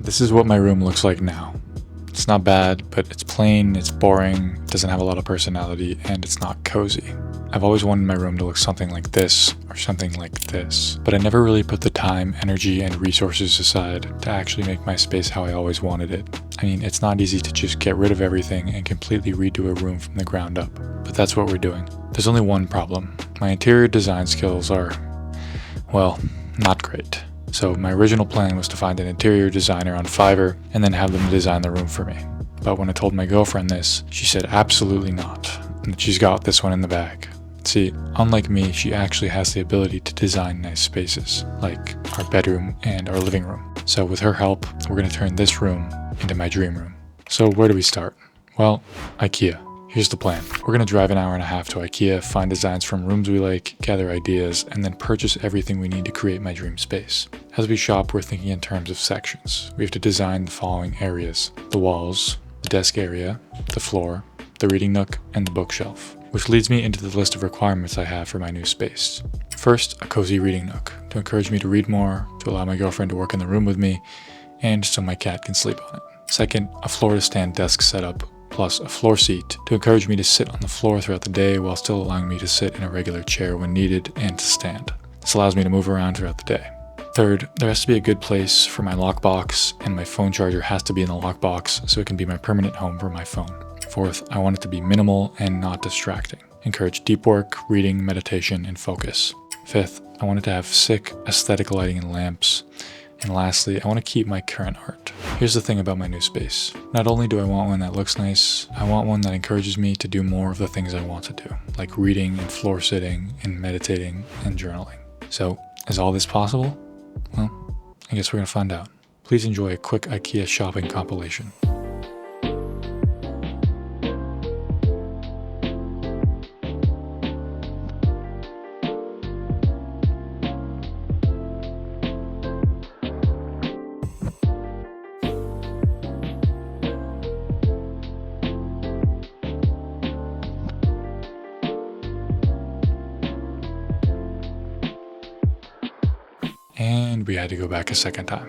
This is what my room looks like now. It's not bad, but it's plain, it's boring, doesn't have a lot of personality, and it's not cozy. I've always wanted my room to look something like this, or something like this, but I never really put the time, energy, and resources aside to actually make my space how I always wanted it. I mean, it's not easy to just get rid of everything and completely redo a room from the ground up, but that's what we're doing. There's only one problem. My interior design skills are, well, not great. So my original plan was to find an interior designer on Fiverr and then have them design the room for me. But when I told my girlfriend this, she said absolutely not, and that she's got this one in the bag. See, unlike me, she actually has the ability to design nice spaces, like our bedroom and our living room. So with her help, we're going to turn this room into my dream room. So where do we start? Well, IKEA. Here's the plan. We're going to drive an hour and a half to IKEA, find designs from rooms we like, gather ideas, and then purchase everything we need to create my dream space. As we shop, we're thinking in terms of sections. We have to design the following areas: the walls, the desk area, the floor, the reading nook, and the bookshelf. Which leads me into the list of requirements I have for my new space. First, a cozy reading nook to encourage me to read more, to allow my girlfriend to work in the room with me, and so my cat can sleep on it. Second, a floor-to-stand desk setup, plus a floor seat to encourage me to sit on the floor throughout the day while still allowing me to sit in a regular chair when needed and to stand. This allows me to move around throughout the day. Third, there has to be a good place for my lockbox, and my phone charger has to be in the lockbox so it can be my permanent home for my phone. Fourth, I want it to be minimal and not distracting. Encourage deep work, reading, meditation, and focus. Fifth, I want it to have sick aesthetic lighting and lamps. And lastly, I want to keep my current art. Here's the thing about my new space. Not only do I want one that looks nice, I want one that encourages me to do more of the things I want to do, like reading and floor sitting and meditating and journaling. So, is all this possible? Well, I guess we're going to find out. Please enjoy a quick IKEA shopping compilation. And we had to go back a second time.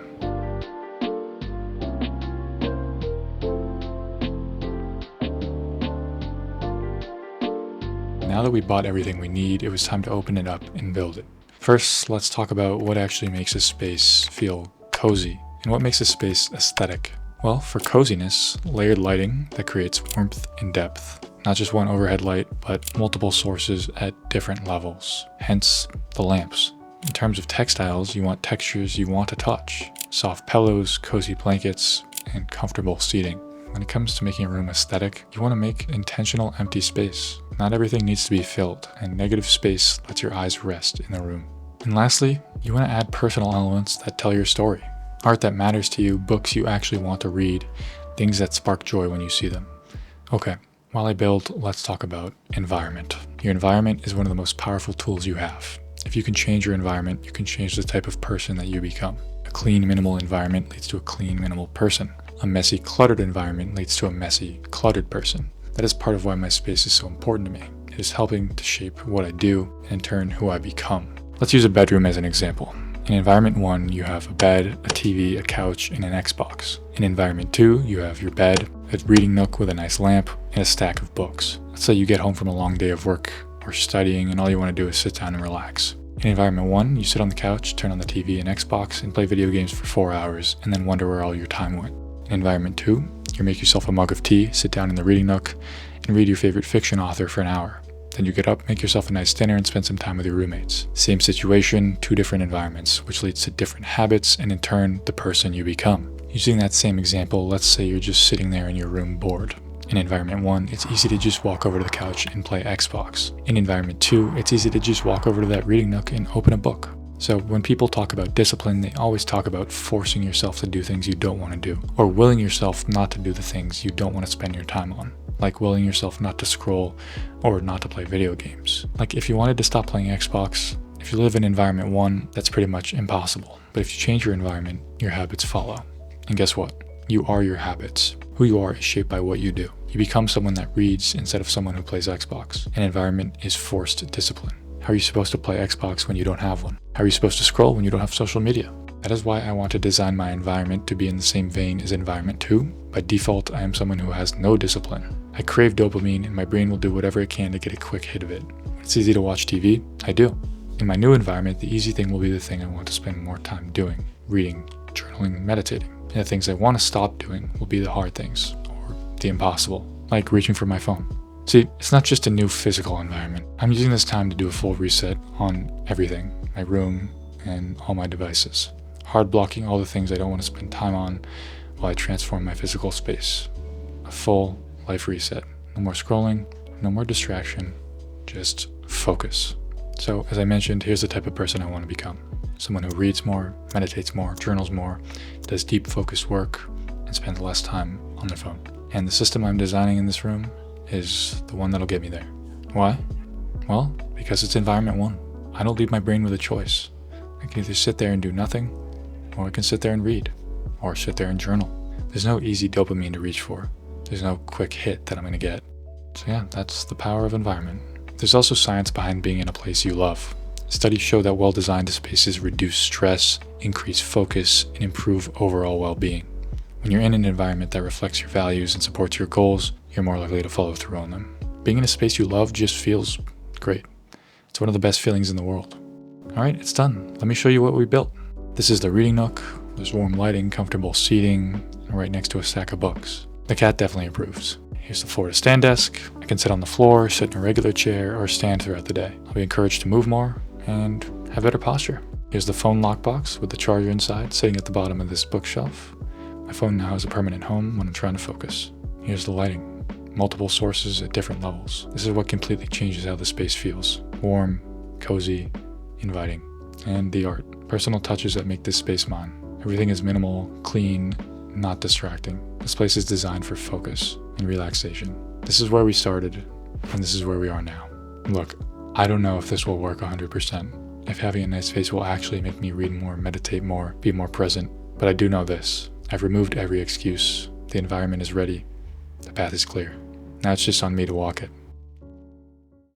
Now that we bought everything we need, it was time to open it up and build it. First, let's talk about what actually makes a space feel cozy and what makes a space aesthetic. Well, for coziness, layered lighting that creates warmth and depth. Not just one overhead light, but multiple sources at different levels. Hence, the lamps. In terms of textiles, you want textures you want to touch. Soft pillows, cozy blankets, and comfortable seating. When it comes to making a room aesthetic, you want to make intentional empty space. Not everything needs to be filled, and negative space lets your eyes rest in the room. And lastly, you want to add personal elements that tell your story. Art that matters to you, books you actually want to read, things that spark joy when you see them. Okay, while I build, let's talk about environment. Your environment is one of the most powerful tools you have. If you can change your environment, you can change the type of person that you become. A clean, minimal environment leads to a clean, minimal person. A messy, cluttered environment leads to a messy, cluttered person. That is part of why my space is so important to me. It is helping to shape what I do and in turn who I become. Let's use a bedroom as an example. In environment 1, you have a bed, a TV, a couch, and an Xbox. In environment 2, you have your bed, a reading nook with a nice lamp, and a stack of books. Let's say you get home from a long day of work or studying and all you want to do is sit down and relax. In environment 1, you sit on the couch, turn on the TV and Xbox, and play video games for 4 hours, and then wonder where all your time went. In environment 2, you make yourself a mug of tea, sit down in the reading nook, and read your favorite fiction author for an hour. Then you get up, make yourself a nice dinner, and spend some time with your roommates. Same situation, 2 different environments, which leads to different habits, and in turn, the person you become. Using that same example, let's say you're just sitting there in your room bored. In environment 1, it's easy to just walk over to the couch and play Xbox. In environment 2, it's easy to just walk over to that reading nook and open a book. So when people talk about discipline, they always talk about forcing yourself to do things you don't want to do, or willing yourself not to do the things you don't want to spend your time on, like willing yourself not to scroll or not to play video games. Like if you wanted to stop playing Xbox, if you live in environment 1, that's pretty much impossible. But if you change your environment, your habits follow. And guess what? You are your habits. Who you are is shaped by what you do. You become someone that reads instead of someone who plays Xbox. An environment is forced discipline. How are you supposed to play Xbox when you don't have one? How are you supposed to scroll when you don't have social media? That is why I want to design my environment to be in the same vein as environment 2. By default, I am someone who has no discipline. I crave dopamine and my brain will do whatever it can to get a quick hit of it. When it's easy to watch TV, I do. In my new environment, the easy thing will be the thing I want to spend more time doing, reading, journaling, meditating. And the things I want to stop doing will be the hard things, or the impossible, like reaching for my phone. See, it's not just a new physical environment. I'm using this time to do a full reset on everything, my room and all my devices. Hard blocking all the things I don't want to spend time on while I transform my physical space. A full life reset. No more scrolling, no more distraction, just focus. So, as I mentioned, here's the type of person I want to become. Someone who reads more, meditates more, journals more, does deep focused work, and spends less time on their phone. And the system I'm designing in this room is the one that'll get me there. Why? Well, because it's environment 1. I don't leave my brain with a choice. I can either sit there and do nothing, or I can sit there and read, or sit there and journal. There's no easy dopamine to reach for. There's no quick hit that I'm going to get. So yeah, that's the power of environment. There's also science behind being in a place you love. Studies show that well-designed spaces reduce stress, increase focus, and improve overall well-being. When you're in an environment that reflects your values and supports your goals, you're more likely to follow through on them. Being in a space you love just feels great. It's one of the best feelings in the world. Alright, it's done. Let me show you what we built. This is the reading nook. There's warm lighting, comfortable seating, and right next to a stack of books. The cat definitely approves. Here's the floor to stand desk. I can sit on the floor, sit in a regular chair, or stand throughout the day. I'll be encouraged to move more and have better posture. Here's the phone lockbox with the charger inside sitting at the bottom of this bookshelf. My phone now has a permanent home when I'm trying to focus. Here's the lighting. Multiple sources at different levels. This is what completely changes how the space feels. Warm, cozy, inviting. And the art. Personal touches that make this space mine. Everything is minimal, clean, not distracting. This place is designed for focus and relaxation. This is where we started, and this is where we are now. Look, I don't know if this will work 100%. If having a nice space will actually make me read more, meditate more, be more present. But I do know this. I've removed every excuse. The environment is ready. The path is clear. Now it's just on me to walk it.